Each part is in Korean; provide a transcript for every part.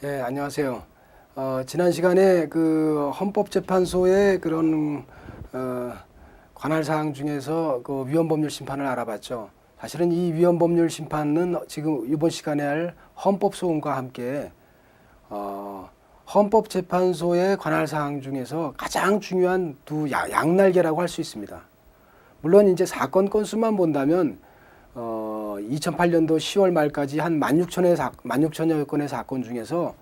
예, 안녕하세요. 지난 시간에 그 헌법재판소의 그런 관할 사항 중에서 그 위헌법률 심판을 알아봤죠. 사실은 이 위헌법률 심판은 지금 이번 시간에 할 헌법소원과 함께 헌법재판소의 관할 사항 중에서 가장 중요한 두 양날개라고 할 수 있습니다. 물론 이제 사건 건수만 본다면 2008년도 10월 말까지 한 16,000여 건의 사건 중에서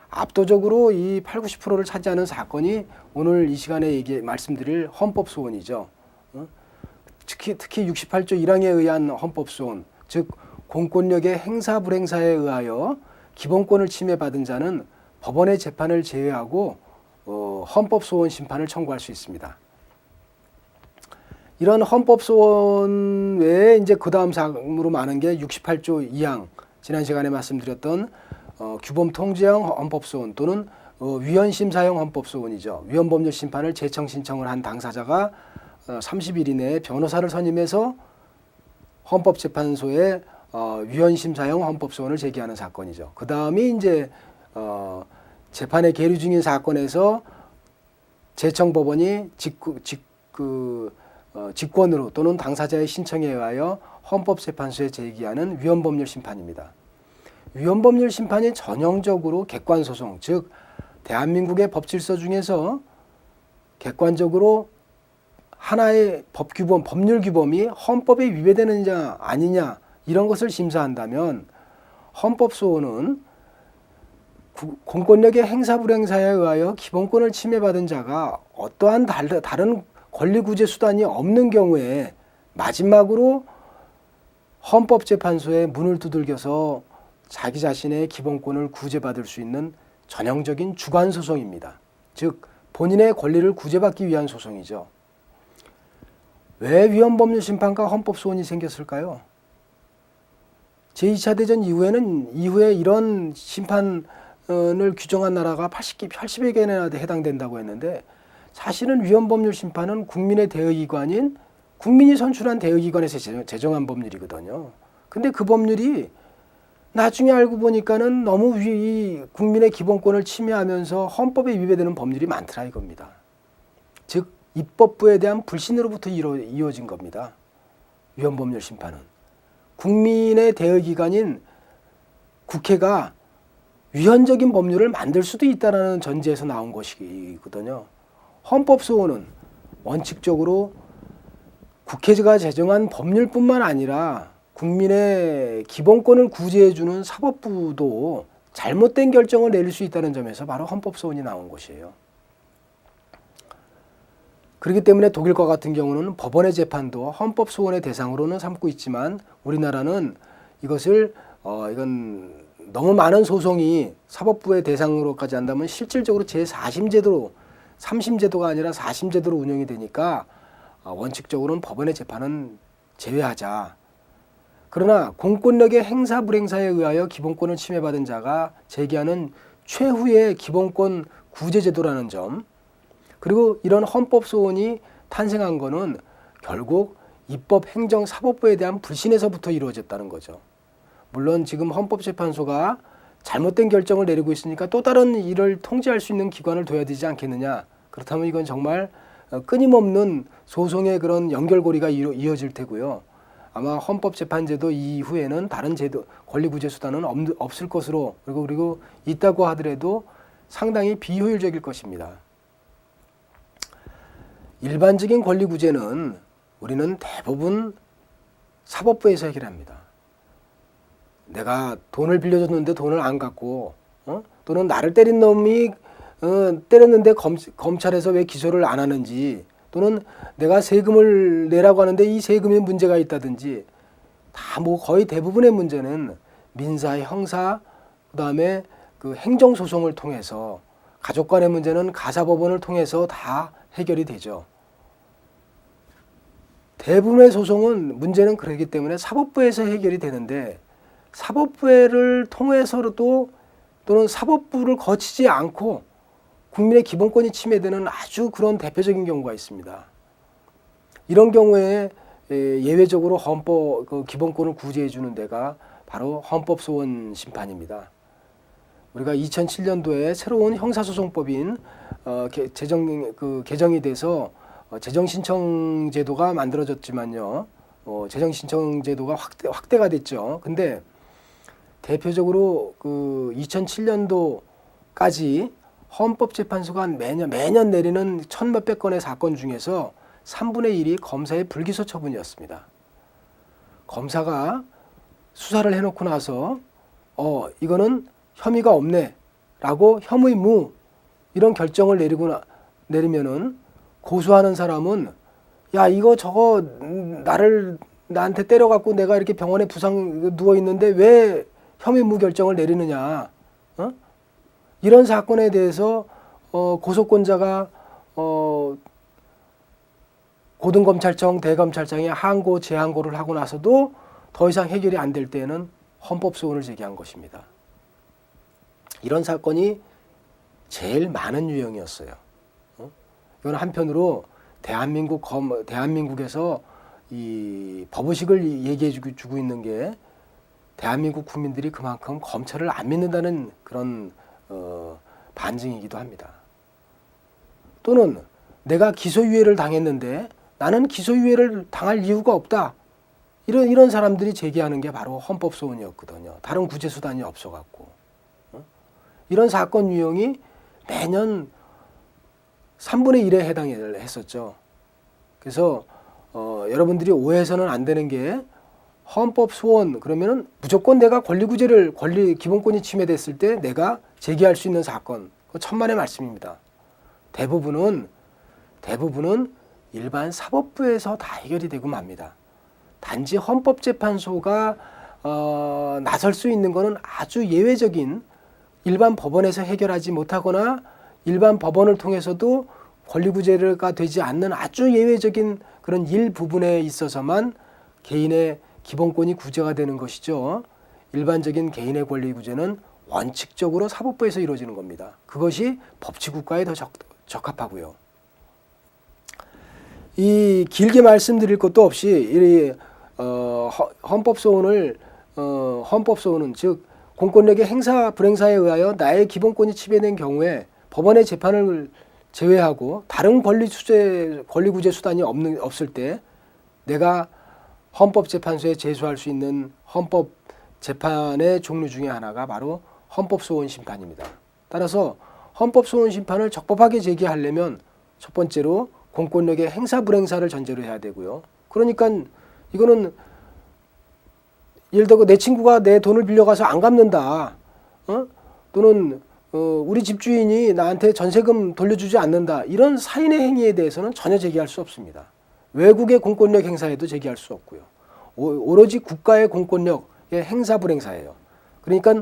압도적으로 이 8, 90%를 차지하는 사건이 오늘 이 시간에 말씀드릴 헌법소원이죠. 특히 68조 1항에 의한 헌법소원, 즉 공권력의 행사 불행사에 의하여 기본권을 침해받은 자는 법원의 재판을 제외하고 헌법소원 심판을 청구할 수 있습니다. 이런 헌법소원 외에 이제 그 다음 사항으로 많은 게 68조 2항, 지난 시간에 말씀드렸던 규범통제형 헌법소원 또는 위헌심사형 헌법소원이죠. 위헌법률 심판을 재청 신청을 한 당사자가 30일 이내에 변호사를 선임해서 헌법재판소에 위헌심사형 헌법소원을 제기하는 사건이죠. 그 다음이 이제 재판에 계류 중인 사건에서 재청법원이 직권으로 또는 당사자의 신청에 의하여 헌법재판소에 제기하는 위헌법률 심판입니다. 위헌법률 심판이 전형적으로 객관소송, 즉 대한민국의 법질서 중에서 객관적으로 하나의 법률 규범이 헌법에 위배되느냐 아니냐 이런 것을 심사한다면 헌법소원은 공권력의 행사 불행사에 의하여 기본권을 침해받은 자가 어떠한 다른 권리구제 수단이 없는 경우에 마지막으로 헌법재판소에 문을 두들겨서 자기 자신의 기본권을 구제받을 수 있는 전형적인 주관소송입니다. 즉 본인의 권리를 구제받기 위한 소송이죠. 왜 위헌법률 심판과 헌법소원이 생겼을까요? 제2차 대전 이후에 이런 심판을 규정한 나라가 80여 개나 해당된다고 했는데 사실은 위헌법률 심판은 국민의 대의기관인 국민이 선출한 대의기관에서 제정한 법률이거든요. 근데 그 법률이 나중에 알고 보니까는 너무 국민의 기본권을 침해하면서 헌법에 위배되는 법률이 많더라 이겁니다. 즉 입법부에 대한 불신으로부터 이어진 겁니다. 위헌법률 심판은. 국민의 대의기관인 국회가 위헌적인 법률을 만들 수도 있다는 전제에서 나온 것이거든요. 헌법소원은 원칙적으로 국회가 제정한 법률뿐만 아니라 국민의 기본권을 구제해주는 사법부도 잘못된 결정을 내릴 수 있다는 점에서 바로 헌법소원이 나온 것이에요. 그렇기 때문에 독일과 같은 경우는 법원의 재판도 헌법소원의 대상으로는 삼고 있지만 우리나라는 이것을 이건 너무 많은 소송이 사법부의 대상으로까지 한다면 실질적으로 제4심제도로 3심제도가 아니라 4심제도로 운영이 되니까 원칙적으로는 법원의 재판은 제외하자. 그러나 공권력의 행사 불행사에 의하여 기본권을 침해받은 자가 제기하는 최후의 기본권 구제제도라는 점, 그리고 이런 헌법소원이 탄생한 것은 결국 입법, 행정, 사법부에 대한 불신에서부터 이루어졌다는 거죠. 물론 지금 헌법재판소가 잘못된 결정을 내리고 있으니까 또 다른 일을 통제할 수 있는 기관을 둬야 되지 않겠느냐. 그렇다면 이건 정말 끊임없는 소송의 그런 연결고리가 이어질 테고요. 아마 헌법재판제도 이후에는 다른 제도, 권리구제 수단은 없을 것으로 그리고 있다고 하더라도 상당히 비효율적일 것입니다. 일반적인 권리구제는 우리는 대부분 사법부에서 해결합니다. 내가 돈을 빌려줬는데 돈을 안 갚고 또는 나를 때린 놈이 때렸는데 검찰에서 왜 기소를 안 하는지 또는 내가 세금을 내라고 하는데 이 세금에 문제가 있다든지 다 거의 대부분의 문제는 민사, 형사, 그다음에 그 행정소송을 통해서 가족 간의 문제는 가사법원을 통해서 다 해결이 되죠. 대부분의 소송은 문제는 그렇기 때문에 사법부에서 해결이 되는데 사법부를 통해서도 또는 사법부를 거치지 않고 국민의 기본권이 침해되는 아주 그런 대표적인 경우가 있습니다. 이런 경우에 예외적으로 기본권을 구제해 주는 데가 바로 헌법소원 심판입니다. 우리가 2007년도에 새로운 형사소송법인 개정이 돼서 재정 신청 제도가 만들어졌지만요. 재정 신청 제도가 확대가 됐죠. 근데 대표적으로 그 2007년도까지 헌법재판소가 매년 내리는 1,몇백 건의 사건 중에서 3분의 1이 검사의 불기소 처분이었습니다. 검사가 수사를 해놓고 나서 이거는 혐의가 없네 라고 혐의무 이런 결정을 내리면은 고소하는 사람은 야 이거 저거 나한테 때려갖고 내가 이렇게 병원에 부상 누워있는데 왜 혐의무 결정을 내리느냐, 이런 사건에 대해서 고소권자가 고등검찰청, 대검찰청에 항고, 재항고를 하고 나서도 더 이상 해결이 안 될 때에는 헌법소원을 제기한 것입니다. 이런 사건이 제일 많은 유형이었어요. 이건 한편으로 대한민국에서 이 법의식을 얘기해주고 있는 게 대한민국 국민들이 그만큼 검찰을 안 믿는다는 그런 반증이기도 합니다. 또는 내가 기소유예를 당했는데 나는 기소유예를 당할 이유가 없다. 이런 사람들이 제기하는 게 바로 헌법소원이었거든요. 다른 구제수단이 없어갖고. 이런 사건 유형이 매년 3분의 1에 해당을 했었죠. 그래서 여러분들이 오해해서는 안 되는 게 헌법소원 그러면은 무조건 내가 기본권이 침해됐을 때 내가 제기할 수 있는 사건, 그거 천만의 말씀입니다. 대부분은 일반 사법부에서 다 해결이 되고 맙니다. 단지 헌법재판소가 나설 수 있는 것은 아주 예외적인 일반 법원에서 해결하지 못하거나 일반 법원을 통해서도 권리구제가 되지 않는 아주 예외적인 그런 일부분에 있어서만 개인의 기본권이 구제가 되는 것이죠. 일반적인 개인의 권리구제는 원칙적으로 사법부에서 이루어지는 겁니다. 그것이 법치국가에 더 적합하고요. 이 길게 말씀드릴 것도 없이 이 헌법소원은 즉 공권력의 행사 불행사에 의하여 나의 기본권이 침해된 경우에 법원의 재판을 제외하고 다른 권리구제 수단이 없을 때 내가 헌법재판소에 제소할 수 있는 헌법재판의 종류 중에 하나가 바로 헌법소원 심판입니다. 따라서 헌법소원 심판을 적법하게 제기하려면 첫 번째로 공권력의 행사 불행사를 전제로 해야 되고요. 그러니까 이거는 예를 들어 내 친구가 내 돈을 빌려가서 안 갚는다. 또는 우리 집주인이 나한테 전세금 돌려주지 않는다. 이런 살인의 행위에 대해서는 전혀 제기할 수 없습니다. 외국의 공권력 행사에도 제기할 수 없고요. 오로지 국가의 공권력의 행사 불행사예요. 그러니까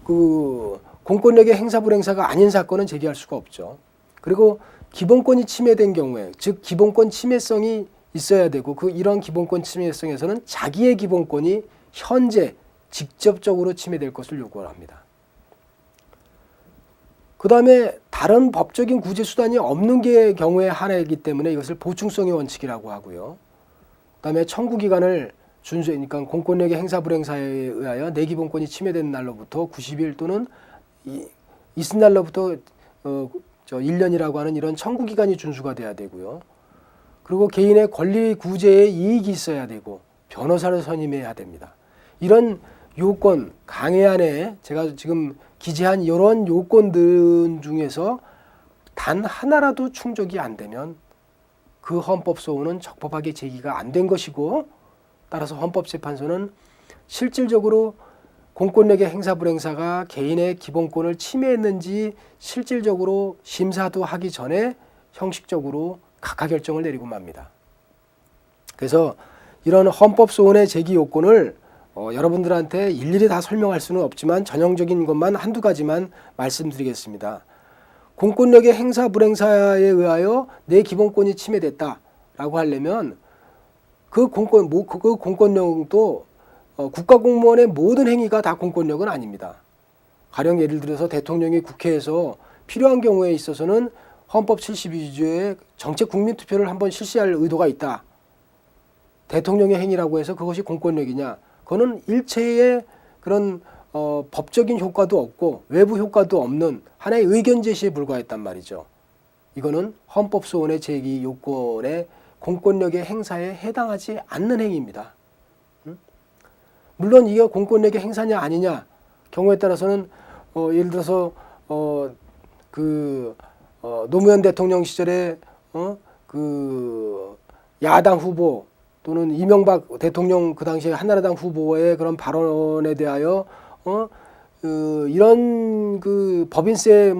그 공권력의 행사 불행사가 아닌 사건은 제기할 수가 없죠. 그리고 기본권이 침해된 경우에 즉 기본권 침해성이 있어야 되고 이런 기본권 침해성에서는 자기의 기본권이 현재 직접적으로 침해될 것을 요구를 합니다. 그 다음에 다른 법적인 구제 수단이 없는 게 경우에 한해이기 때문에 이것을 보충성의 원칙이라고 하고요. 그 다음에 청구기간을 그러니까 공권력의 행사 불행사에 의하여 내 기본권이 침해된 날로부터 90일 또는 이튿날로부터 1년이라고 하는 이런 청구기간이 준수가 돼야 되고요. 그리고 개인의 권리 구제에 이익이 있어야 되고 변호사를 선임해야 됩니다. 이런 요건 강해안에 제가 지금 기재한 이런 요건들 중에서 단 하나라도 충족이 안 되면 그 헌법소원은 적법하게 제기가 안 된 것이고 따라서 헌법재판소는 실질적으로 공권력의 행사 불행사가 개인의 기본권을 침해했는지 실질적으로 심사도 하기 전에 형식적으로 각하 결정을 내리고 맙니다. 그래서 이런 헌법소원의 제기 요건을 여러분들한테 일일이 다 설명할 수는 없지만 전형적인 것만 한두 가지만 말씀드리겠습니다. 공권력의 행사 불행사에 의하여 내 기본권이 침해됐다라고 하려면 그 공권력도 국가공무원의 모든 행위가 다 공권력은 아닙니다. 가령 예를 들어서 대통령이 국회에서 필요한 경우에 있어서는 헌법 72조에 정책 국민투표를 한번 실시할 의도가 있다. 대통령의 행위라고 해서 그것이 공권력이냐? 그거는 일체의 그런 법적인 효과도 없고 외부 효과도 없는 하나의 의견 제시에 불과했단 말이죠. 이거는 헌법소원의 제기 요건의 공권력의 행사에 해당하지 않는 행위입니다. 물론 이게 공권력의 행사냐 아니냐 경우에 따라서는 예를 들어서 노무현 대통령 시절에 그 야당 후보 또는 이명박 대통령 그 당시에 한나라당 후보의 그런 발언에 대하여 이런 그 법인세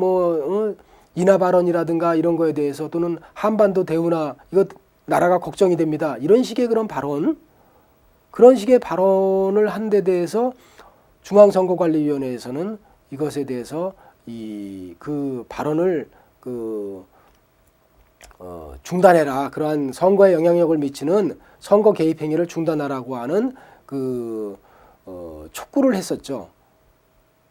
인하 발언이라든가 이런 거에 대해서 또는 한반도 대우나 이거 나라가 걱정이 됩니다. 이런 식의 그런 식의 발언을 한 데 대해서 중앙선거관리위원회에서는 이것에 대해서 그 발언을 중단해라. 그러한 선거에 영향력을 미치는 선거 개입 행위를 중단하라고 하는 촉구를 했었죠.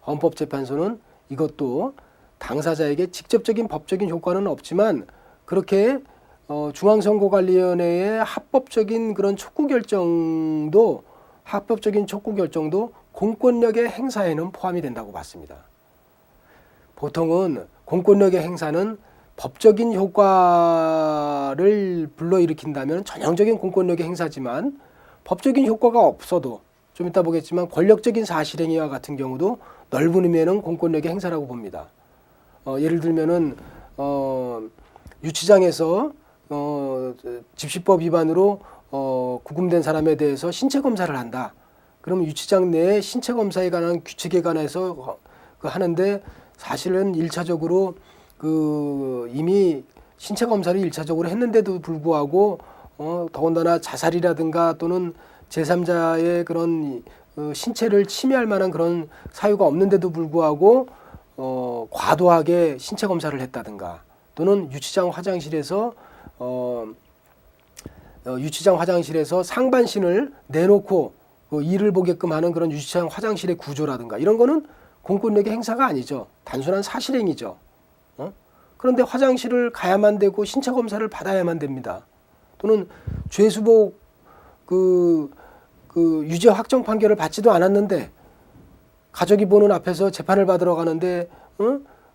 헌법재판소는 이것도 당사자에게 직접적인 법적인 효과는 없지만 그렇게 중앙선거관리위원회의 합법적인 촉구 결정도 공권력의 행사에는 포함이 된다고 봤습니다. 보통은 공권력의 행사는 법적인 효과를 불러일으킨다면 전형적인 공권력의 행사지만 법적인 효과가 없어도 좀 이따 보겠지만 권력적인 사실행위와 같은 경우도 넓은 의미에는 공권력의 행사라고 봅니다. 예를 들면은 유치장에서 집시법 위반으로 구금된 사람에 대해서 신체 검사를 한다. 그러면 유치장 내에 신체 검사에 관한 규칙에 관해서 하는데 사실은 1차적으로 이미 신체 검사를 1차적으로 했는데도 불구하고 더군다나 자살이라든가 또는 제3자의 그런 신체를 침해할 만한 그런 사유가 없는데도 불구하고 과도하게 신체 검사를 했다든가 또는 유치장 화장실에서 상반신을 내놓고 이를 보게끔 하는 그런 유치장 화장실의 구조라든가 이런 거는 공권력의 행사가 아니죠. 단순한 사실행위죠. 그런데 화장실을 가야만 되고 신체 검사를 받아야만 됩니다. 또는 죄수복 유죄 확정 판결을 받지도 않았는데 가족이 보는 앞에서 재판을 받으러 가는데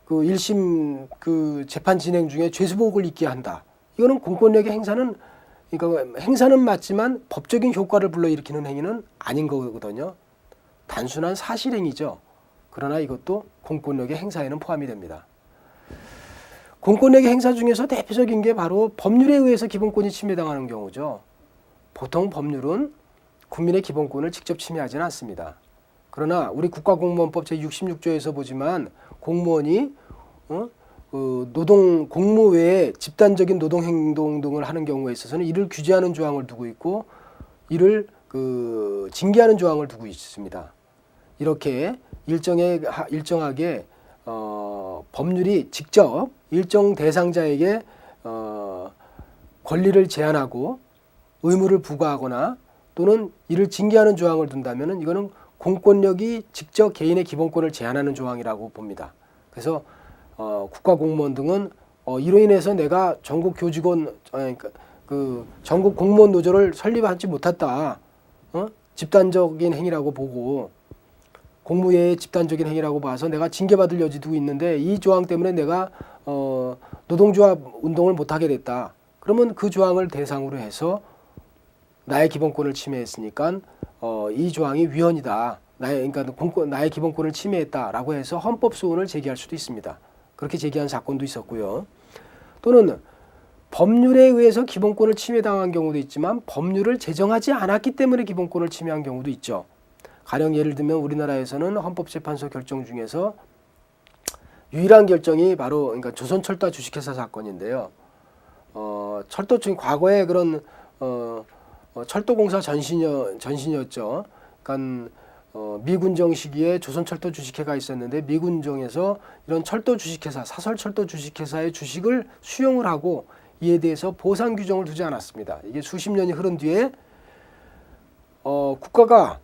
1심 재판 진행 중에 죄수복을 입게 한다. 이거는 공권력의 행사는 맞지만 법적인 효과를 불러일으키는 행위는 아닌 거거든요. 단순한 사실행위죠. 그러나 이것도 공권력의 행사에는 포함이 됩니다. 공권력의 행사 중에서 대표적인 게 바로 법률에 의해서 기본권이 침해당하는 경우죠. 보통 법률은 국민의 기본권을 직접 침해하지는 않습니다. 그러나 우리 국가공무원법 제66조에서 보지만 공무원이 공무 외에 집단적인 노동행동 등을 하는 경우에 있어서는 이를 규제하는 조항을 두고 있고 이를 징계하는 조항을 두고 있습니다. 이렇게 일정하게 법률이 직접 일정 대상자에게 권리를 제한하고 의무를 부과하거나 또는 이를 징계하는 조항을 둔다면 이거는 공권력이 직접 개인의 기본권을 제한하는 조항이라고 봅니다. 그래서 국가공무원 등은 이로 인해서 내가 전국 공무원 노조를 설립하지 못했다. 집단적인 행위라고 보고 공무회의 집단적인 행위라고 봐서 내가 징계받을 여지도 있는데 이 조항 때문에 내가 노동조합 운동을 못하게 됐다. 그러면 그 조항을 대상으로 해서 나의 기본권을 침해했으니까 이 조항이 위헌이다. 나의 기본권을 침해했다라고 해서 헌법소원을 제기할 수도 있습니다. 그렇게 제기한 사건도 있었고요. 또는 법률에 의해서 기본권을 침해당한 경우도 있지만 법률을 제정하지 않았기 때문에 기본권을 침해한 경우도 있죠. 가령 예를 들면 우리나라에서는 헌법재판소 결정 중에서 유일한 결정이 바로 조선철도 주식회사 사건인데요. 과거에 그런 철도공사 전신이었죠. 그러니까 미군정 시기에 조선철도 주식회가 있었는데 미군정에서 이런 철도 주식회사, 사설철도 주식회사의 주식을 수용을 하고 이에 대해서 보상 규정을 두지 않았습니다. 이게 수십 년이 흐른 뒤에 국가가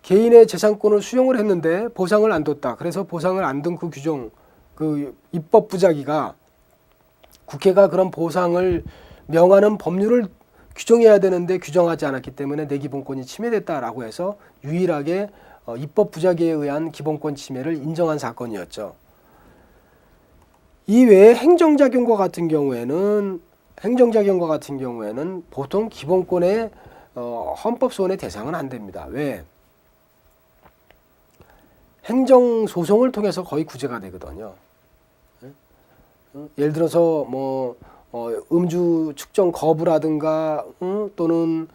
개인의 재산권을 수용을 했는데 보상을 안 뒀다. 그래서 보상을 안 둔 그 규정, 그 입법 부작위가 국회가 그런 보상을 명하는 법률을 규정해야 되는데 규정하지 않았기 때문에 내 기본권이 침해됐다라고 해서 유일하게 입법 부작위에 의한 기본권 침해를 인정한 사건이었죠. 이외에 행정작용과 같은 경우에는 보통 기본권의 헌법소원의 대상은 안 됩니다. 왜? 행정소송을 통해서 거의 구제가 되거든요. 예를 들어서 뭐 음주 측정 거부라든가 또는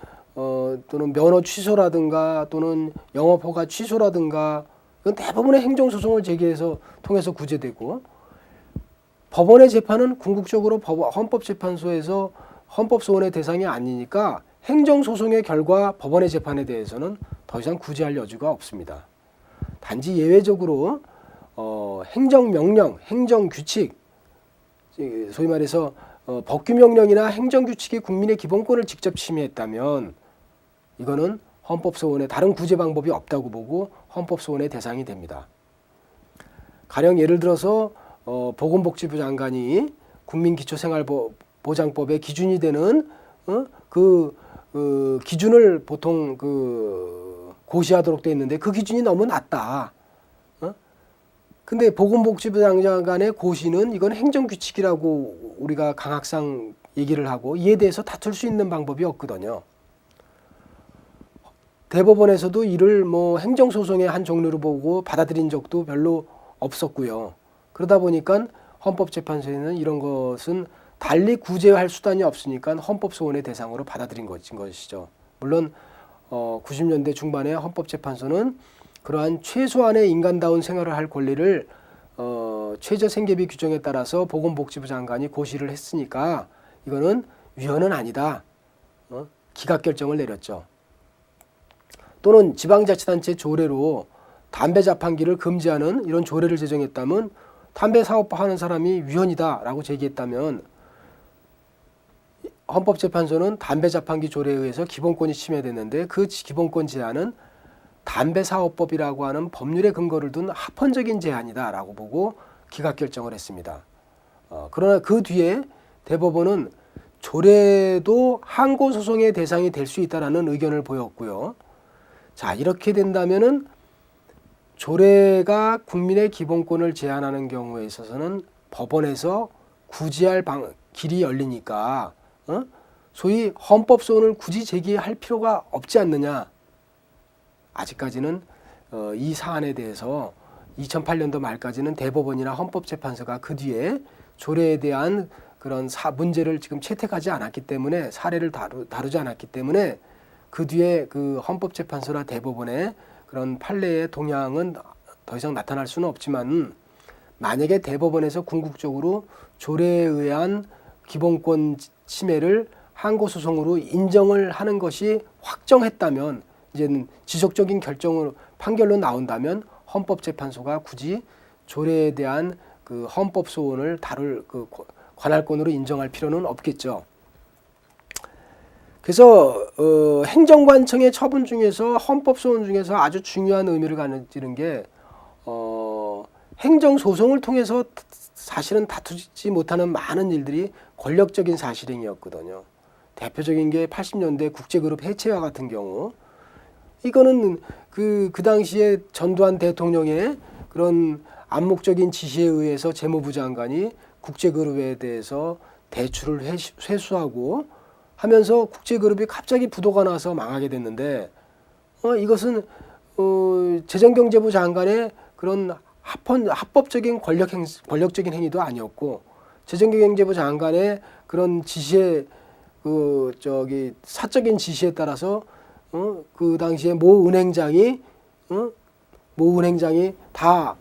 면허 취소라든가 또는 영업 허가 취소라든가 이건 대부분의 행정소송을 제기해서 통해서 구제되고, 법원의 재판은 궁극적으로 헌법재판소에서 헌법소원의 대상이 아니니까 행정소송의 결과 법원의 재판에 대해서는 더 이상 구제할 여지가 없습니다. 단지 예외적으로 행정명령, 행정규칙, 소위 말해서 법규명령이나 행정규칙이 국민의 기본권을 직접 침해했다면 이거는 헌법소원의 다른 구제 방법이 없다고 보고 헌법소원의 대상이 됩니다. 가령 예를 들어서 보건복지부 장관이 국민기초생활보장법의 기준이 되는 그 기준을 보통 고시하도록 돼 있는데 그 기준이 너무 낮다. 근데 보건복지부 장관의 고시는 이건 행정규칙이라고 우리가 강학상 얘기를 하고 이에 대해서 다툴 수 있는 방법이 없거든요. 대법원에서도 이를 뭐 행정소송의 한 종류로 보고 받아들인 적도 별로 없었고요. 그러다 보니까 헌법재판소에는 이런 것은 달리 구제할 수단이 없으니까 헌법소원의 대상으로 받아들인 것이죠. 물론 90년대 중반에 헌법재판소는 그러한 최소한의 인간다운 생활을 할 권리를 최저생계비 규정에 따라서 보건복지부 장관이 고시를 했으니까 이거는 위헌은 아니다. 기각결정을 내렸죠. 또는 지방자치단체 조례로 담배 자판기를 금지하는 이런 조례를 제정했다면 담배 사업하는 사람이 위헌이다라고 제기했다면 헌법재판소는 담배 자판기 조례에 의해서 기본권이 침해됐는데 그 기본권 제한은 담배사업법이라고 하는 법률의 근거를 둔 합헌적인 제한이다라고 보고 기각결정을 했습니다. 그러나 그 뒤에 대법원은 조례도 항고소송의 대상이 될 수 있다라는 의견을 보였고요. 자, 이렇게 된다면은 조례가 국민의 기본권을 제한하는 경우에 있어서는 법원에서 구제할 길이 열리니까 소위 헌법소원을 굳이 제기할 필요가 없지 않느냐. 아직까지는 이 사안에 대해서 2008년도 말까지는 대법원이나 헌법재판소가 그 뒤에 조례에 대한 그런 문제를 지금 채택하지 않았기 때문에 사례를 다루지 않았기 때문에 그 뒤에 그 헌법재판소나 대법원의 그런 판례의 동향은 더 이상 나타날 수는 없지만 만약에 대법원에서 궁극적으로 조례에 의한 기본권 침해를 항고소송으로 인정을 하는 것이 확정했다면 이제는 지속적인 결정으로 판결로 나온다면 헌법재판소가 굳이 조례에 대한 그 헌법소원을 다룰 그 관할권으로 인정할 필요는 없겠죠. 그래서 행정관청의 처분 중에서 헌법소원 중에서 아주 중요한 의미를 가지는 게 행정소송을 통해서 사실은 다투지 못하는 많은 일들이 권력적인 사실행위였거든요. 대표적인 게 80년대 국제그룹 해체와 같은 경우, 이거는 그 당시에 전두환 대통령의 그런 암묵적인 지시에 의해서 재무부 장관이 국제그룹에 대해서 대출을 회수하고 하면서 국제그룹이 갑자기 부도가 나서 망하게 됐는데 이것은 재정경제부 장관의 그런 합법적인 권력적인 행위도 아니었고 재정경제부 장관의 그런 지시에 사적인 지시에 따라서 그 당시에 모 은행장이 다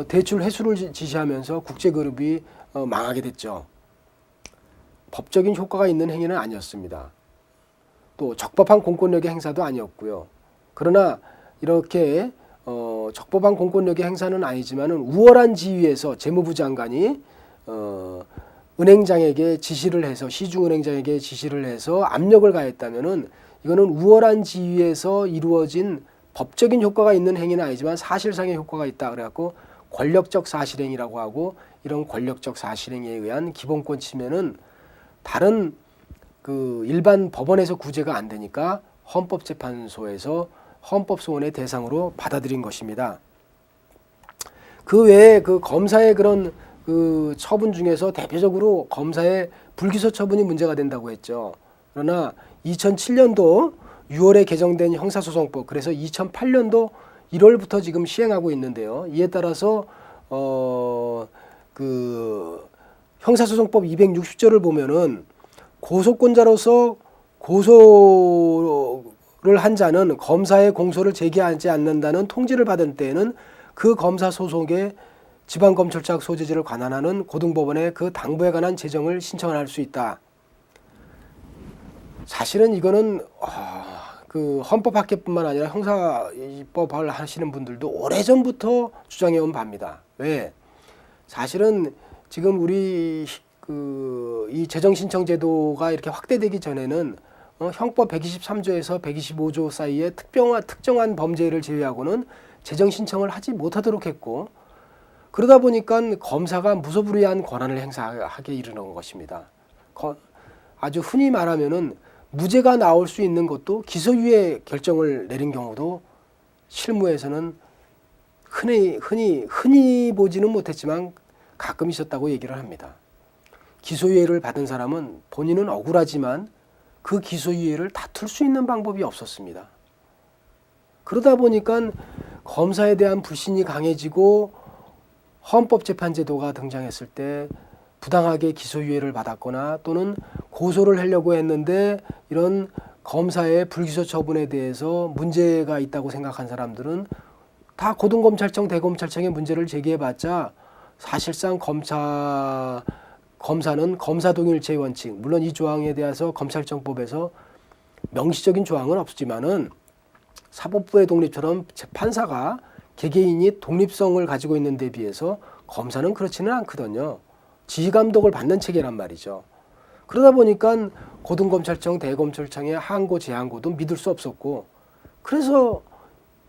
대출 회수를 지시하면서 국제그룹이 망하게 됐죠. 법적인 효과가 있는 행위는 아니었습니다. 또 적법한 공권력의 행사도 아니었고요. 그러나 이렇게 적법한 공권력의 행사는 아니지만은 우월한 지위에서 재무부 장관이 은행장에게 지시를 해서 시중은행장에게 지시를 해서 압력을 가했다면은 이거는 우월한 지위에서 이루어진 법적인 효과가 있는 행위는 아니지만 사실상의 효과가 있다 그래갖고 권력적 사실행위라고 하고, 이런 권력적 사실행위에 의한 기본권 침해는 다른 그 일반 법원에서 구제가 안 되니까 헌법재판소에서 헌법소원의 대상으로 받아들인 것입니다. 그 외에 그 검사의 그런 그 처분 중에서 대표적으로 검사의 불기소 처분이 문제가 된다고 했죠. 그러나 2007년도 6월에 개정된 형사소송법, 그래서 2008년도 1월부터 지금 시행하고 있는데요. 이에 따라서 그 형사소송법 260조를 보면은 고소권자로서 고소를 한 자는 검사의 공소를 제기하지 않는다는 통지를 받은 때에는 그 검사 소속의 지방검찰청 소재지를 관할하는 고등법원에 그 당부에 관한 재정을 신청할 수 있다. 사실은 이거는 그 헌법학계뿐만 아니라 형사법을 하시는 분들도 오래전부터 주장해온 바입니다. 왜? 사실은 지금 우리 이 재정신청제도가 이렇게 확대되기 전에는 형법 123조에서 125조 사이에 특정한 범죄를 제외하고는 재정신청을 하지 못하도록 했고, 그러다 보니까 검사가 무소불위한 권한을 행사하게 이르는 것입니다. 아주 흔히 말하면은 무죄가 나올 수 있는 것도 기소유예 결정을 내린 경우도 실무에서는 흔히 보지는 못했지만 가끔 있었다고 얘기를 합니다. 기소유예를 받은 사람은 본인은 억울하지만 그 기소유예를 다툴 수 있는 방법이 없었습니다. 그러다 보니까 검사에 대한 불신이 강해지고 헌법재판제도가 등장했을 때 부당하게 기소유예를 받았거나 또는 고소를 하려고 했는데 이런 검사의 불기소 처분에 대해서 문제가 있다고 생각한 사람들은 다 고등검찰청, 대검찰청에 문제를 제기해봤자 사실상 검사는 검사동일체 원칙, 물론 이 조항에 대해서 검찰청법에서 명시적인 조항은 없지만은 사법부의 독립처럼 재판사가 개개인이 독립성을 가지고 있는 데 비해서 검사는 그렇지는 않거든요. 지휘감독을 받는 체계란 말이죠. 그러다 보니까 고등검찰청, 대검찰청의 항고, 재항고도 믿을 수 없었고, 그래서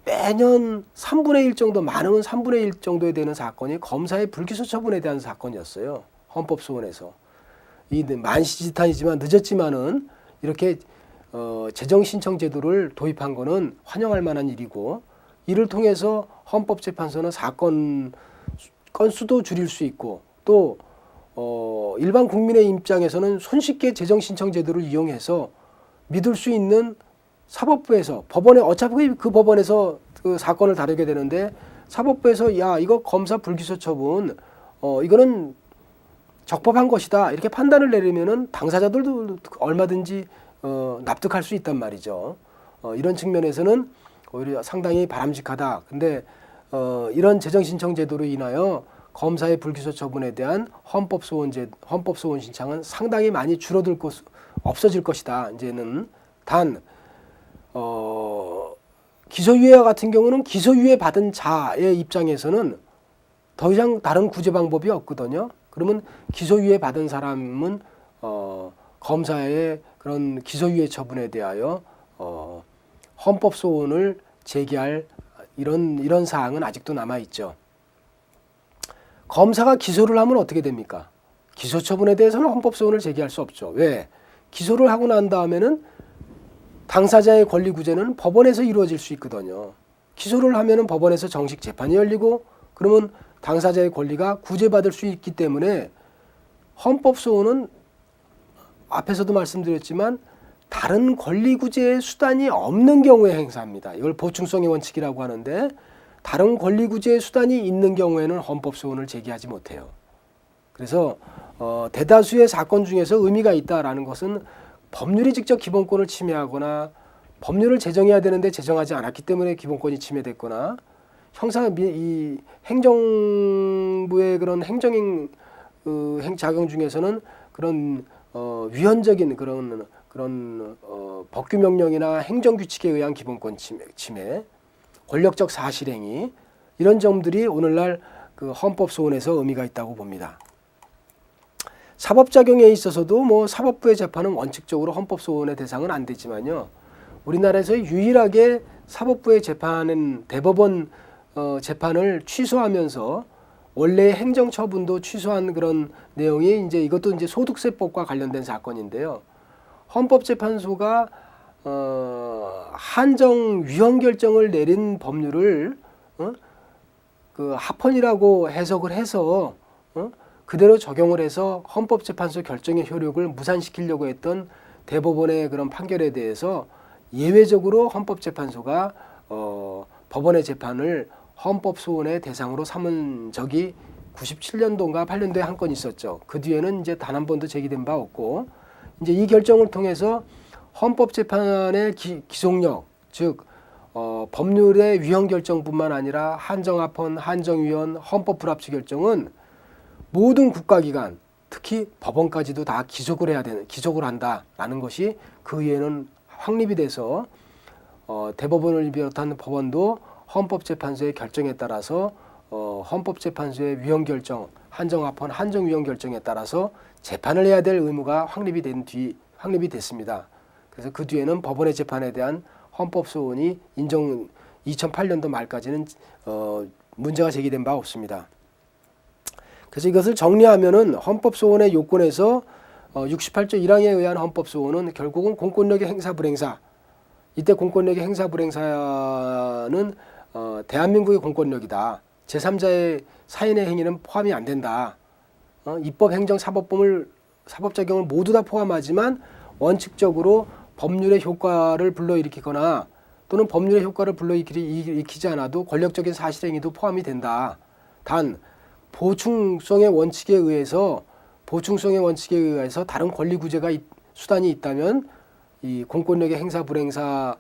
매년 3분의 1 정도, 많으면 3분의 1 정도에 되는 사건이 검사의 불기소 처분에 대한 사건이었어요. 헌법소원에서. 이 만시지탄이지만 늦었지만은 이렇게 재정신청 제도를 도입한 거는 환영할 만한 일이고, 이를 통해서 헌법재판소는 사건 건수도 줄일 수 있고, 또 일반 국민의 입장에서는 손쉽게 재정신청 제도를 이용해서 믿을 수 있는 사법부에서, 법원에 어차피 그 법원에서 그 사건을 다루게 되는데 사법부에서 야 이거 검사 불기소 처분 이거는 적법한 것이다 이렇게 판단을 내리면은 당사자들도 얼마든지 납득할 수 있단 말이죠. 이런 측면에서는 오히려 상당히 바람직하다. 근데 이런 재정신청 제도로 인하여 검사의 불기소 처분에 대한 헌법소원 신청은 상당히 많이 없어질 것이다. 이제는 단 기소유예 같은 경우는 기소유예 받은 자의 입장에서는 더 이상 다른 구제 방법이 없거든요. 그러면 기소유예 받은 사람은 검사의 그런 기소유예 처분에 대하여 헌법소원을 제기할 이런 사항은 아직도 남아 있죠. 검사가 기소를 하면 어떻게 됩니까? 기소 처분에 대해서는 헌법소원을 제기할 수 없죠. 왜? 기소를 하고 난 다음에는 당사자의 권리 구제는 법원에서 이루어질 수 있거든요. 기소를 하면은 법원에서 정식 재판이 열리고 그러면 당사자의 권리가 구제받을 수 있기 때문에 헌법소원은 앞에서도 말씀드렸지만 다른 권리 구제의 수단이 없는 경우에 행사합니다. 이걸 보충성의 원칙이라고 하는데 다른 권리 구제의 수단이 있는 경우에는 헌법소원을 제기하지 못해요. 그래서 대다수의 사건 중에서 의미가 있다라는 것은 법률이 직접 기본권을 침해하거나 법률을 제정해야 되는데 제정하지 않았기 때문에 기본권이 침해됐거나 이 행정부의 그런 행작용 중에서는 그런 위헌적인 그런 법규 명령이나 행정 규칙에 의한 기본권 침해, 권력적 사실행위 이런 점들이 오늘날 그 헌법소원에서 의미가 있다고 봅니다. 사법작용에 있어서도 뭐 사법부의 재판은 원칙적으로 헌법소원의 대상은 안 되지만요. 우리나라에서 유일하게 사법부의 재판은 대법원 재판을 취소하면서 원래 행정처분도 취소한 그런 내용이 이제 이것도 이제 소득세법과 관련된 사건인데요. 헌법재판소가 한정 위헌 결정을 내린 법률을 그 합헌이라고 해석을 해서 그대로 적용을 해서 헌법재판소 결정의 효력을 무산시키려고 했던 대법원의 그런 판결에 대해서 예외적으로 헌법재판소가 법원의 재판을 헌법소원의 대상으로 삼은 적이 97년도인가 8년도에 한 건 있었죠. 그 뒤에는 이제 단 한 번도 제기된 바 없고, 이제 이 결정을 통해서 헌법재판의 기속력, 즉 법률의 위헌 결정뿐만 아니라 한정합헌, 한정위헌, 헌법불합치 결정은 모든 국가기관, 특히 법원까지도 다 기속을 해야 되는, 기속을 한다라는 것이 그 이후에는 확립이 돼서 대법원을 비롯한 법원도 헌법재판소의 결정에 따라서 헌법재판소의 위헌 결정, 한정합헌, 한정위헌 결정에 따라서 재판을 해야 될 의무가 확립이 됐습니다. 그래서 그 뒤에는 법원의 재판에 대한 헌법소원이 2008년도 말까지는 문제가 제기된 바 없습니다. 그래서 이것을 정리하면은 헌법소원의 요건에서 68조 1항에 의한 헌법소원은 결국은 공권력의 행사 불행사. 이때 공권력의 행사 불행사는 대한민국의 공권력이다. 제3자의 사인의 행위는 포함이 안 된다. 입법, 행정, 사법 적용을 모두 다 포함하지만 원칙적으로 법률의 효과를 불러일으키거나 또는 법률의 효과를 불러일으키지 않아도 권력적인 사실행위도 포함이 된다. 단 보충성의 원칙에 의해서 다른 권리 구제가 수단이 있다면 이 공권력의 행사 불행사,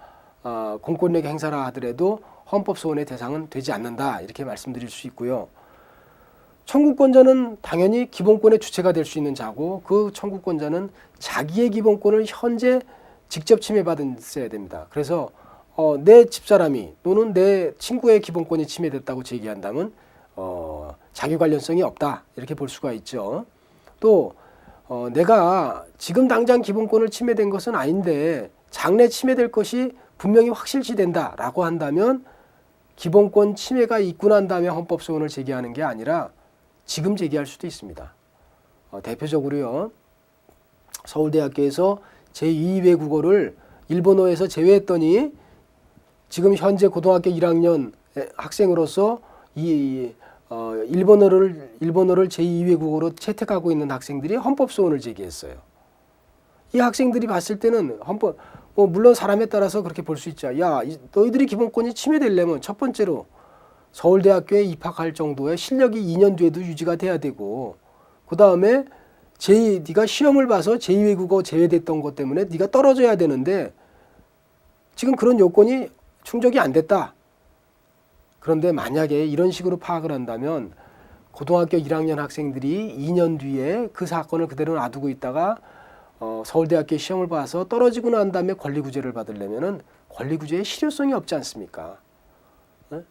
공권력의 행사라 하더라도 헌법소원의 대상은 되지 않는다, 이렇게 말씀드릴 수 있고요. 청구권자는 당연히 기본권의 주체가 될 수 있는 자고, 그 청구권자는 자기의 기본권을 현재 직접 침해받았어야 됩니다. 그래서 내 집사람이 또는 내 친구의 기본권이 침해됐다고 제기한다면 자기 관련성이 없다, 이렇게 볼 수가 있죠. 또 내가 지금 당장 기본권을 침해된 것은 아닌데 장래 침해될 것이 분명히 확실시된다라고 한다면 기본권 침해가 있고 난 다음에 헌법소원을 제기하는 게 아니라 지금 제기할 수도 있습니다. 대표적으로요, 서울대학교에서 제2 외국어를 일본어에서 제외했더니 지금 현재 고등학교 1학년 학생으로서 이 일본어를 제2 외국어로 채택하고 있는 학생들이 헌법소원을 제기했어요. 이 학생들이 봤을 때는 물론 사람에 따라서 그렇게 볼 수 있죠. 야, 너희들이 기본권이 침해되려면 첫 번째로 서울대학교에 입학할 정도의 실력이 2년 뒤에도 유지가 돼야 되고, 그 다음에 네가 시험을 봐서 제2 외국어 제외됐던 것 때문에 네가 떨어져야 되는데 지금 그런 요건이 충족이 안 됐다. 그런데 만약에 이런 식으로 파악을 한다면 고등학교 1학년 학생들이 2년 뒤에 그 사건을 그대로 놔두고 있다가 서울대학교 시험을 봐서 떨어지고 난 다음에 권리구제를 받으려면은 권리구제의 실효성이 없지 않습니까? 네?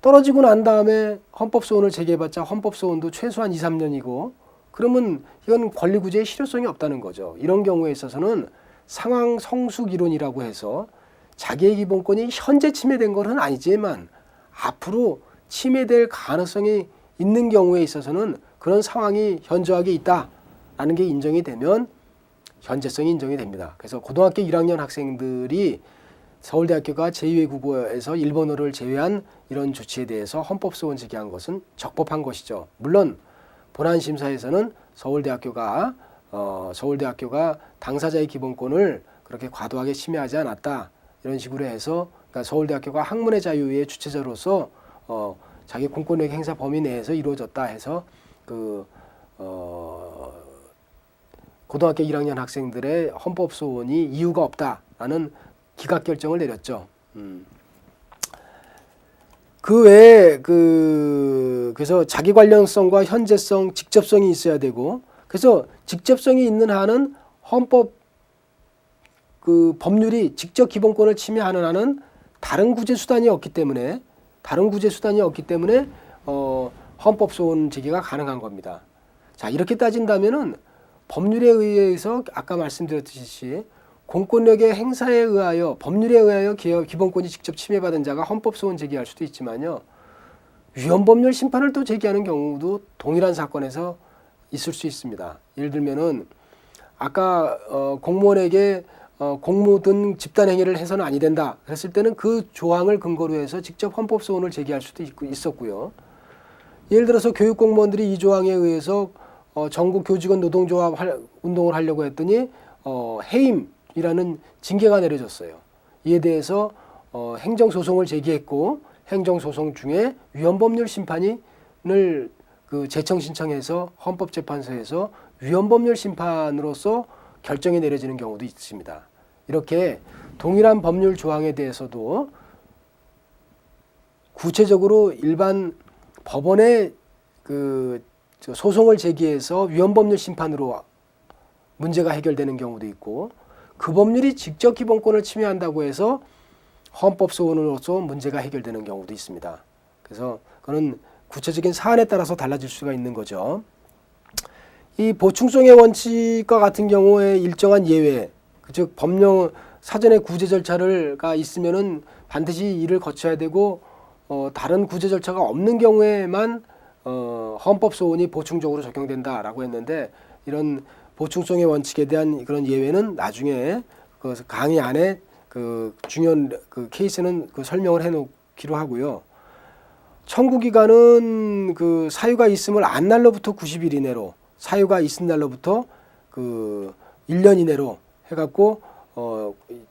떨어지고 난 다음에 헌법소원을 제기해봤자 헌법소원도 최소한 2, 3년이고 그러면 이건 권리구제의 실효성이 없다는 거죠. 이런 경우에 있어서는 상황 성숙 이론이라고 해서 자기의 기본권이 현재 침해된 것은 아니지만 앞으로 침해될 가능성이 있는 경우에 있어서는 그런 상황이 현저하게 있다라는 게 인정이 되면 현재성이 인정이 됩니다. 그래서 고등학교 1학년 학생들이 서울대학교가 제2외국어에서 일본어를 제외한 이런 조치에 대해서 헌법소원 제기한 것은 적법한 것이죠. 물론 본안심사에서는 서울대학교가 당사자의 기본권을 그렇게 과도하게 침해하지 않았다, 이런 식으로 해서, 그러니까 서울대학교가 학문의 자유의 주체자로서 자기 공권력 행사 범위 내에서 이루어졌다 해서 고등학교 1학년 학생들의 헌법소원이 이유가 없다라는 기각 결정을 내렸죠. 그 외에 그래서 자기 관련성과 현재성, 직접성이 있어야 되고, 그래서 직접성이 있는 한은 헌법 법률이 직접 기본권을 침해하는 한은 다른 구제 수단이 없기 때문에 헌법소원 제기가 가능한 겁니다. 자, 이렇게 따진다면은 법률에 의해서 아까 말씀드렸듯이 공권력의 행사에 의하여, 법률에 의하여 기본권이 직접 침해받은 자가 헌법소원 제기할 수도 있지만요, 위헌법률 심판을 또 제기하는 경우도 동일한 사건에서 있을 수 있습니다. 예를 들면은 아까 공무원에게 공무 등 집단 행위를 해서는 아니 된다. 그랬을 때는 그 조항을 근거로 해서 직접 헌법 소원을 제기할 수도 있었고요. 예를 들어서 교육 공무원들이 이 조항에 의해서 전국 교직원 노동조합 운동을 하려고 했더니 해임이라는 징계가 내려졌어요. 이에 대해서 행정소송을 제기했고 행정소송 중에 위헌법률 심판을 그 재청 신청해서 헌법재판소에서 위헌법률 심판으로서 결정이 내려지는 경우도 있습니다. 이렇게 동일한 법률 조항에 대해서도 구체적으로 일반 법원에 그 소송을 제기해서 위헌법률 심판으로 문제가 해결되는 경우도 있고 그 법률이 직접 기본권을 침해한다고 해서 헌법소원으로서 문제가 해결되는 경우도 있습니다. 그래서 그건 구체적인 사안에 따라서 달라질 수가 있는 거죠. 이 보충성의 원칙과 같은 경우에 일정한 예외, 즉 법령 사전에 구제 절차가 있으면은 반드시 이를 거쳐야 되고 다른 구제 절차가 없는 경우에만 헌법소원이 보충적으로 적용된다라고 했는데 이런 보충성의 원칙에 대한 그런 예외는 나중에 그 강의 안에 그 중요한 그 케이스는 그 설명을 해놓기로 하고요. 청구기간은 그 사유가 있음을 안 날로부터 90일 이내로 사유가 있은 날로부터 그 1년 이내로 해갖고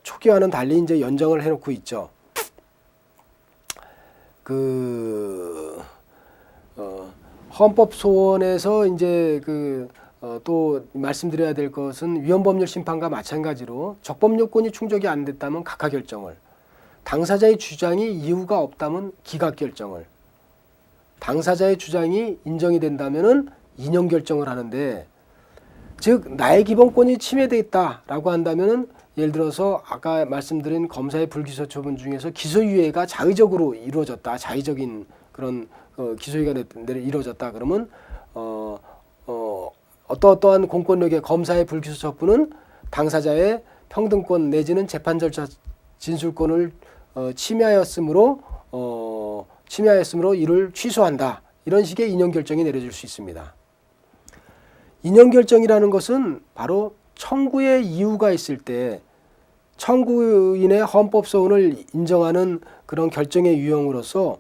초기와는 달리 이제 연정을 해놓고 있죠. 헌법소원에서 이제 또 말씀드려야 될 것은 위헌법률 심판과 마찬가지로 적법 요건이 충족이 안 됐다면 각하 결정을, 당사자의 주장이 이유가 없다면 기각 결정을, 당사자의 주장이 인정이 된다면은 인용 결정을 하는데, 즉 나의 기본권이 침해되어 있다라고 한다면은 예를 들어서 아까 말씀드린 검사의 불기소 처분 중에서 기소유예가 자의적으로 이루어졌다, 자의적인 그런 기소유예가 이루어졌다 그러면 어떠한 공권력의 검사의 불기소 처분은 당사자의 평등권 내지는 재판 절차 진술권을 침해하였으므로 이를 취소한다. 이런 식의 인용 결정이 내려질 수 있습니다. 인용 결정이라는 것은 바로 청구의 이유가 있을 때 청구인의 헌법소원을 인정하는 그런 결정의 유형으로서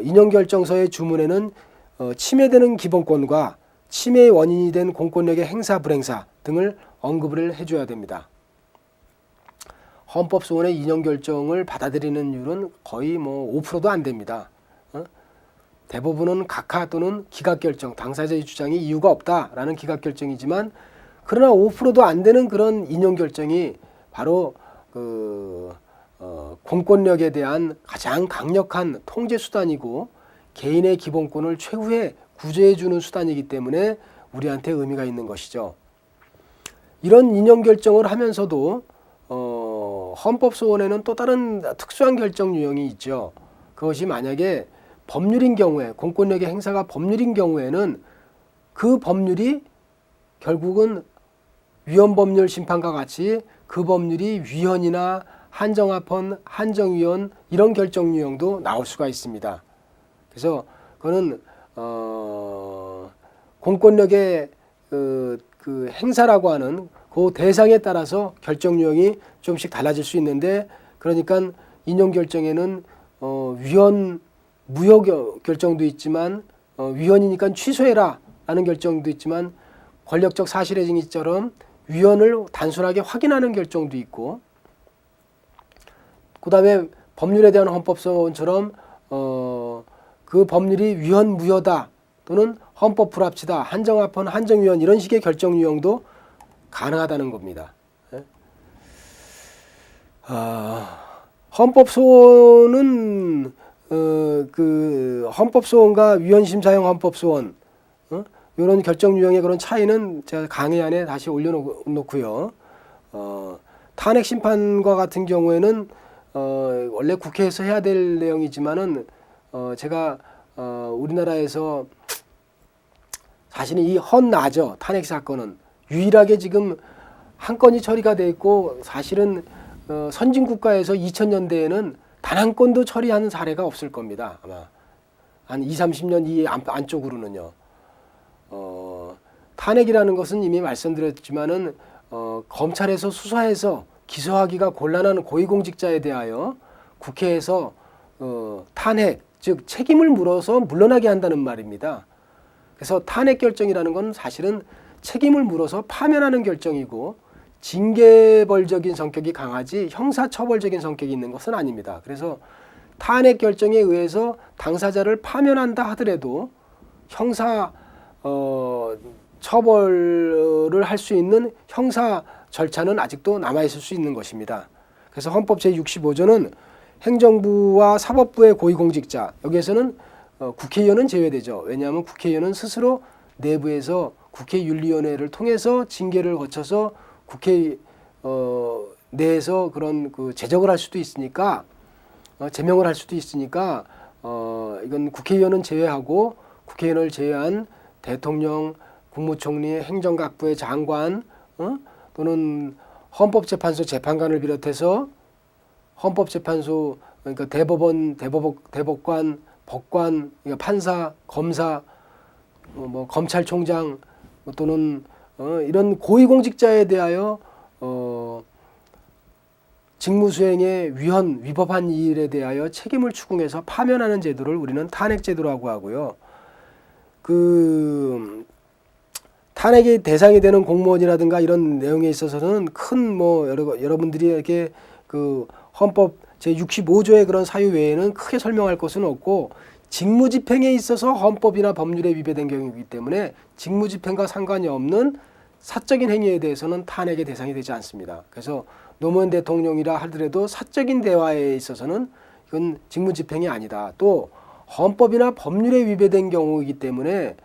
인용 결정서의 주문에는 침해되는 기본권과 침해의 원인이 된 공권력의 행사 불행사 등을 언급을 해줘야 됩니다. 헌법소원의 인용 결정을 받아들이는 율은 거의 5%도 안 됩니다. 대부분은 각하 또는 기각 결정, 당사자의 주장이 이유가 없다라는 기각 결정이지만 그러나 5%도 안 되는 그런 인용 결정이 바로 공권력에 대한 가장 강력한 통제 수단이고 개인의 기본권을 최후에 구제해 주는 수단이기 때문에 우리한테 의미가 있는 것이죠. 이런 인용 결정을 하면서도 헌법소원에는 또 다른 특수한 결정 유형이 있죠. 그것이 만약에 법률인 경우에, 공권력의 행사가 법률인 경우에는 그 법률이 결국은 위헌법률 심판과 같이 그 법률이 위헌이나 한정합헌, 한정위헌 이런 결정 유형도 나올 수가 있습니다. 그래서 그거는 공권력의 그 행사라고 하는 그 대상에 따라서 결정 유형이 좀씩 달라질 수 있는데, 그러니까 인용 결정에는 위헌 무효 결정도 있지만 위헌이니까 취소해라 라는 결정도 있지만 권력적 사실행위처럼 위헌을 단순하게 확인하는 결정도 있고, 그 다음에 법률에 대한 헌법소원처럼 그 법률이 위헌 무효다 또는 헌법 불합치다, 한정합헌, 한정위헌 이런 식의 결정 유형도 가능하다는 겁니다. 헌법소원은 그 헌법소원과 위헌심사형 헌법소원 이런 결정 유형의 그런 차이는 제가 강의 안에 다시 올려놓고요. 탄핵심판과 같은 경우에는 원래 국회에서 해야 될 내용이지만은 제가 우리나라에서 사실은 이 헌나죠. 탄핵 사건은 유일하게 지금 한 건이 처리가 돼 있고, 사실은 선진국가에서 2000년대에는 단 한 건도 처리하는 사례가 없을 겁니다. 아마 한 20-30년 이 안쪽으로는요. 탄핵이라는 것은 이미 말씀드렸지만은 검찰에서 수사해서 기소하기가 곤란한 고위공직자에 대하여 국회에서 탄핵, 즉 책임을 물어서 물러나게 한다는 말입니다. 그래서 탄핵 결정이라는 건 사실은 책임을 물어서 파면하는 결정이고 징계벌적인 성격이 강하지 형사처벌적인 성격이 있는 것은 아닙니다. 그래서 탄핵 결정에 의해서 당사자를 파면한다 하더라도 형사 처벌을 할 수 있는 형사 절차는 아직도 남아있을 수 있는 것입니다. 그래서 헌법 제65조는 행정부와 사법부의 고위공직자, 여기에서는 국회의원은 제외되죠. 왜냐하면 국회의원은 스스로 내부에서 국회윤리위원회를 통해서 징계를 거쳐서 국회 내에서 그런 제적을 할 수도 있으니까 제명을 할 수도 있으니까 이건 국회의원은 제외하고 국회의원을 제외한 대통령, 국무총리, 행정각부의 장관 또는 헌법재판소 재판관을 비롯해서 헌법재판소 그러니까 대법원, 대법관, 법관, 그러니까 판사, 검사, 뭐 검찰총장 또는 이런 고위공직자에 대하여 직무수행에 위법한 일에 대하여 책임을 추궁해서 파면하는 제도를 우리는 탄핵제도라고 하고요. 탄핵의 대상이 되는 공무원이라든가 이런 내용에 있어서는 큰 여러분들이 이렇게 헌법 제65조의 그런 사유 외에는 크게 설명할 것은 없고 직무집행에 있어서 헌법이나 법률에 위배된 경우이기 때문에 직무집행과 상관이 없는 사적인 행위에 대해서는 탄핵의 대상이 되지 않습니다. 그래서 노무현 대통령이라 하더라도 사적인 대화에 있어서는 이건 직무집행이 아니다. 또 헌법이나 법률에 위배된 경우이기 때문에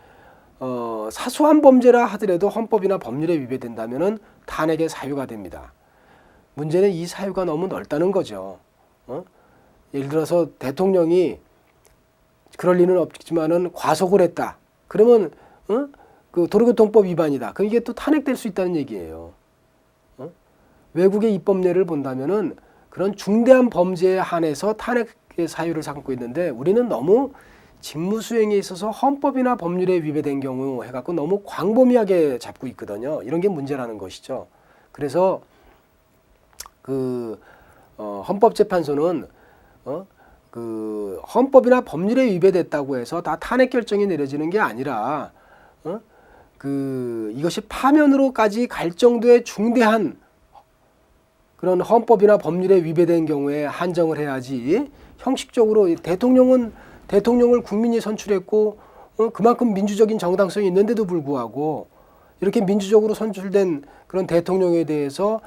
사소한 범죄라 하더라도 헌법이나 법률에 위배된다면은 탄핵의 사유가 됩니다. 문제는 이 사유가 너무 넓다는 거죠. 예를 들어서 대통령이 그럴 리는 없지만은 과속을 했다. 그러면 도로교통법 위반이다. 그럼 이게 또 탄핵될 수 있다는 얘기예요. 외국의 입법례를 본다면은 그런 중대한 범죄에 한해서 탄핵의 사유를 삼고 있는데 우리는 너무 직무수행에 있어서 헌법이나 법률에 위배된 경우 해갖고 너무 광범위하게 잡고 있거든요. 이런 게 문제라는 것이죠. 그래서 헌법재판소는 헌법이나 법률에 위배됐다고 해서 다 탄핵 결정이 내려지는 게 아니라 이것이 파면으로까지 갈 정도의 중대한 그런 헌법이나 법률에 위배된 경우에 한정을 해야지 형식적으로 대통령을 국민이 선출했고 그만큼 민주적인 정당성이 있는데도 불구하고 이렇게 민주적으로 선출된 그런 대통령에 대해서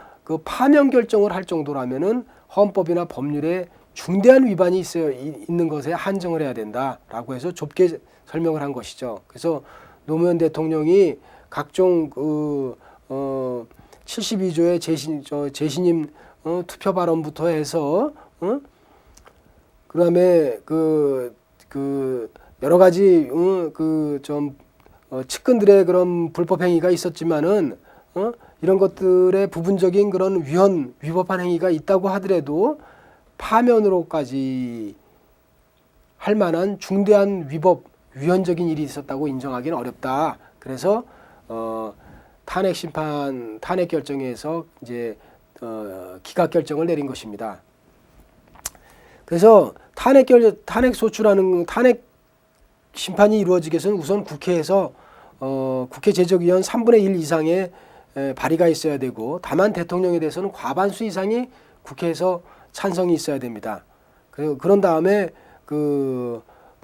파면 결정을 할 정도라면은 헌법이나 법률에 중대한 위반이 있는 것에 한정을 해야 된다라고 해서 좁게 설명을 한 것이죠. 그래서 노무현 대통령이 각종 72조의 재신임 투표 발언부터 해서 그다음에 여러 가지 측근들의 그런 불법 행위가 있었지만은 이런 것들의 부분적인 그런 위법한 행위가 있다고 하더라도 파면으로까지 할 만한 중대한 위헌적인 일이 있었다고 인정하기는 어렵다. 그래서 탄핵 결정에서 이제 기각 결정을 내린 것입니다. 그래서 탄핵 심판이 이루어지기 위해서는 우선 국회에서 국회 제적위원 3분의 1 이상의 발의가 있어야 되고 다만 대통령에 대해서는 과반수 이상이 국회에서 찬성이 있어야 됩니다. 그런 다음에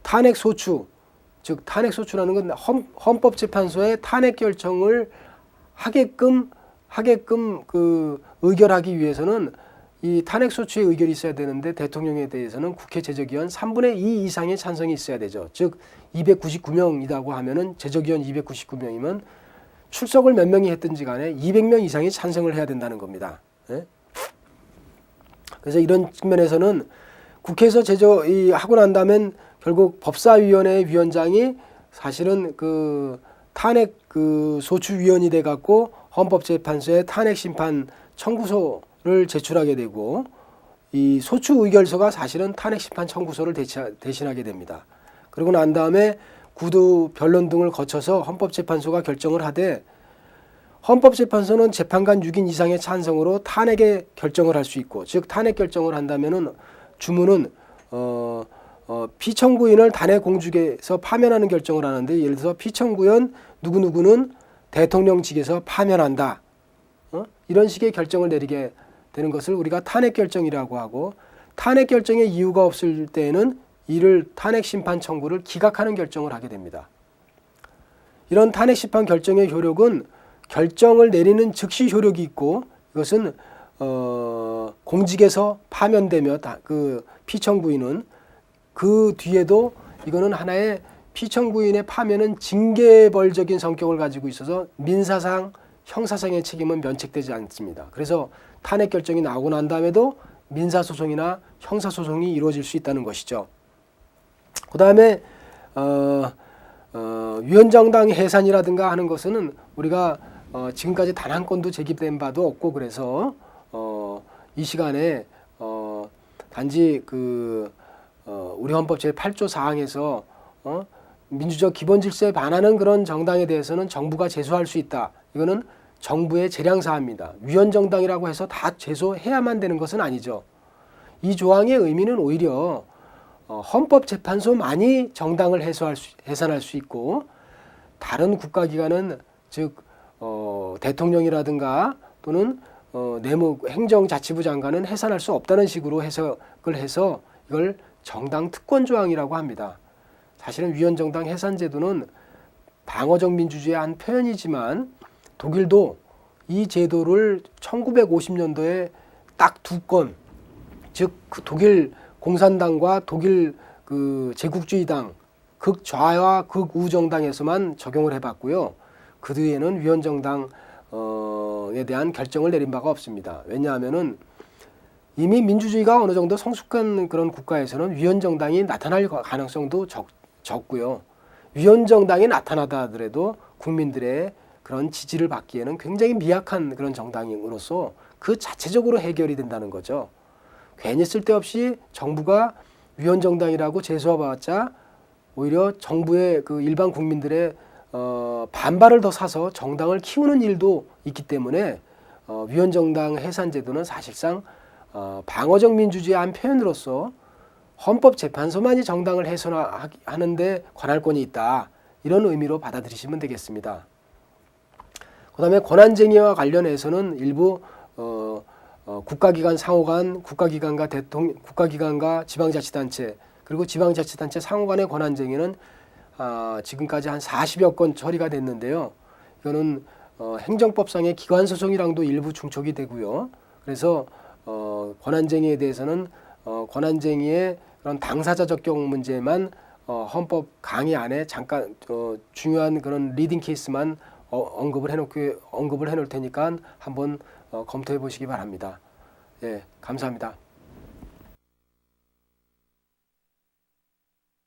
탄핵 소추, 즉 탄핵 소추라는 건 헌법재판소의 탄핵 결정을 하게끔 의결하기 위해서는 이 탄핵 소추의 의결이 있어야 되는데 대통령에 대해서는 국회 제적위원 3분의 2 이상의 찬성이 있어야 되죠. 즉 299명이라고 하면은 제적위원 299명이면 출석을 몇 명이 했든지 간에 200명 이상이 찬성을 해야 된다는 겁니다. 네? 그래서 이런 측면에서는 국회에서 하고 난 다음엔 결국 법사위원회 위원장이 사실은 탄핵 소추위원이 돼 갖고 헌법재판소에 탄핵 심판 청구서를 제출하게 되고 이 소추 의결서가 사실은 탄핵 심판 청구서를 대신하게 됩니다. 그러고 난 다음에 구두 변론 등을 거쳐서 헌법재판소가 결정을 하되 헌법재판소는 재판관 6인 이상의 찬성으로 탄핵의 결정을 할 수 있고, 즉 탄핵 결정을 한다면은 주문은 피청구인을 단핵 공직에서 파면하는 결정을 하는데, 예를 들어서 피청구인 누구누구는 대통령직에서 파면한다. 이런 식의 결정을 내리게 되는 것을 우리가 탄핵 결정이라고 하고, 탄핵 결정에 이유가 없을 때에는 이를 탄핵 심판 청구를 기각하는 결정을 하게 됩니다. 이런 탄핵 심판 결정의 효력은 결정을 내리는 즉시 효력이 있고, 이것은 공직에서 파면되며 그 피청구인은 그 뒤에도 이거는 하나의 피청구인의 파면은 징계벌적인 성격을 가지고 있어서 민사상, 형사상의 책임은 면책되지 않습니다. 그래서 탄핵 결정이 나오고 난 다음에도 민사소송이나 형사소송이 이루어질 수 있다는 것이죠. 그 다음에 위헌정당 해산이라든가 하는 것은 우리가 지금까지 단 한 건도 제기된 바도 없고, 그래서 이 시간에 단지 우리 헌법 제8조 사항에서 민주적 기본 질서에 반하는 그런 정당에 대해서는 정부가 제소할 수 있다. 이거는 정부의 재량사항입니다. 위헌정당이라고 해서 다 제소해야만 되는 것은 아니죠. 이 조항의 의미는 오히려 헌법재판소만이 정당을 해산할 수 있고, 다른 국가기관은 즉 대통령이라든가 또는 행정자치부 장관은 해산할 수 없다는 식으로 해석을 해서 이걸 정당 특권 조항이라고 합니다. 사실은 위헌정당 해산 제도는 방어적 민주주의의 한 표현이지만, 독일도 이 제도를 1950년도에 딱 2건, 즉 독일 공산당과 독일 제국주의당 극좌와 극우정당에서만 적용을 해봤고요. 그 뒤에는 위헌정당에 대한 결정을 내린 바가 없습니다. 왜냐하면은 이미 민주주의가 어느 정도 성숙한 그런 국가에서는 위헌정당이 나타날 가능성도 적고요. 위헌정당이 나타나다 하더라도 국민들의 그런 지지를 받기에는 굉장히 미약한 그런 정당으로서 그 자체적으로 해결이 된다는 거죠. 괜히 쓸데없이 정부가 위헌정당이라고 제소해봤자 오히려 정부의 일반 국민들의 반발을 더 사서 정당을 키우는 일도 있기 때문에 위헌정당 해산 제도는 사실상 방어적 민주주의의 한 표현으로서 헌법재판소만이 정당을 해산하는 데 관할권이 있다. 이런 의미로 받아들이시면 되겠습니다. 그 다음에 권한쟁의와 관련해서는 일부 국가기관 상호간, 국가기관과 지방자치단체, 그리고 지방자치단체 상호간의 권한쟁의는 지금까지 한 40여 건 처리가 됐는데요. 이거는 행정법상의 기관소송이랑도 일부 중촉이 되고요. 그래서 권한쟁의에 대해서는 권한쟁의의 그런 당사자 적격 문제만 헌법 강의 안에 잠깐 중요한 그런 리딩 케이스만 언급을 해놓을 테니까 한번 검토해 보시기 바랍니다. 예, 감사합니다.